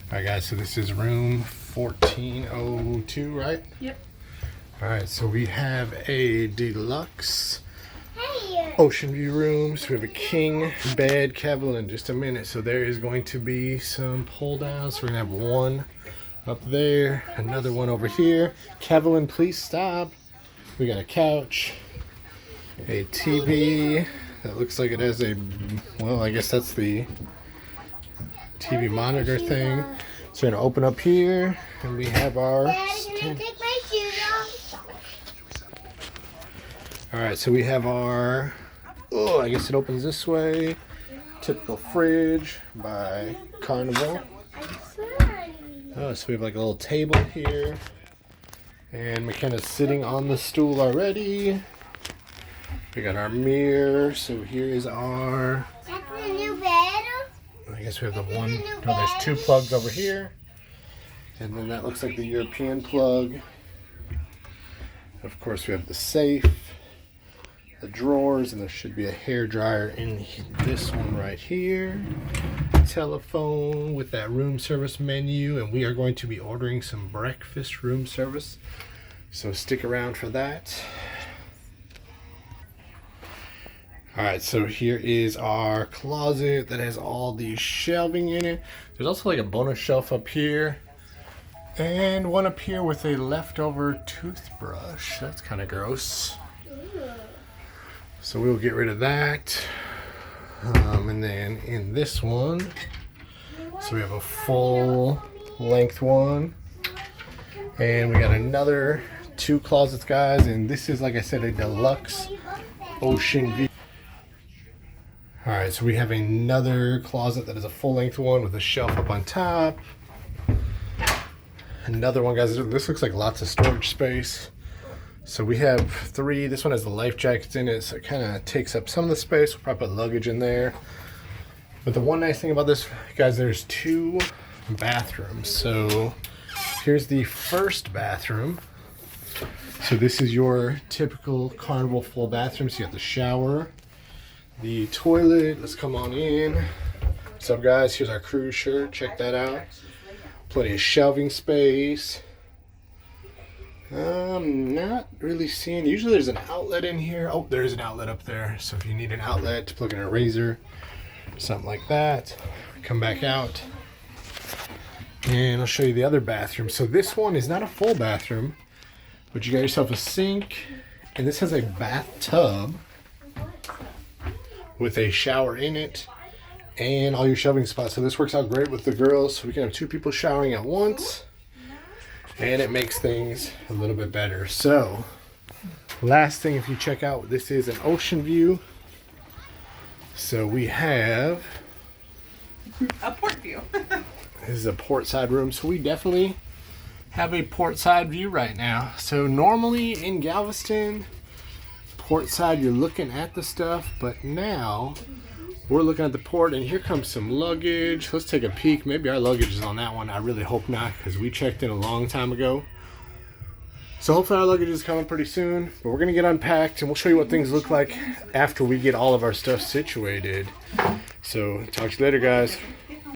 Alright guys, so this is room 1402, right? Yep. Alright, so we have a deluxe Oceanview room. So we have a king bed, Kevin, in just a minute. So there is going to be some pull downs. So we're gonna have one up there, another one over here. Kevin, please stop. We got a couch, a TV that looks like it has a, well, I guess that's the TV monitor thing. So we're gonna open up here and we have our alright, so we have our, oh, I guess it opens this way. Typical fridge by Carnival. Oh, so we have like a little table here. And McKenna's sitting on the stool already. We got our mirror. So here is our, That's the new bed. I guess we have the one, no, there's two plugs over here. And then that looks like the European plug. Of course we have the safe, the drawers, and there should be a hair dryer in this one right here. Telephone with that room service menu, and we are going to be ordering some breakfast room service. So stick around for that. Alright, so here is our closet that has all the shelving in it. There's also like a bonus shelf up here. And one up here with a leftover toothbrush. That's kind of gross. So we'll get rid of that. And then in this one, so we have a full length one. And we got another two closets, guys. And this is, like I said, a Deluxe Oceanview. Alright, so we have another closet that is a full length one with a shelf up on top. Another one, guys. This looks like lots of storage space. So we have three. This one has the life jackets in it, so it kind of takes up some of the space. We'll probably put luggage in there. But the one nice thing about this, guys, there's two bathrooms. So here's the first bathroom. So this is your typical Carnival full bathroom. So you have the shower, the toilet. Let's come on in. What's up, guys? Here's our cruise shirt. Check that out. Plenty of shelving space. Not really seeing. Usually there's an outlet in here. Oh, there is an outlet up there. So if you need an outlet to plug in a razor, something like that, come back out. And I'll show you the other bathroom. So this one is not a full bathroom, but you got yourself a sink, and this has a bathtub with a shower in it and all your shelving spots. So this works out great with the girls. So we can have two people showering at once, and it makes things a little bit better. So last thing, if you check out, this is an ocean view. So we have A port view. this is a port side room. So we definitely have a port side view right now. So normally in Galveston, port side, you're looking at the stuff, but now we're looking at the port, and here comes some luggage. Let's take a peek. Maybe our luggage is on that one. I really hope not, because we checked in a long time ago. So hopefully our luggage is coming pretty soon, but we're gonna get unpacked and we'll show you what things look like after we get all of our stuff situated. So talk to you later, guys.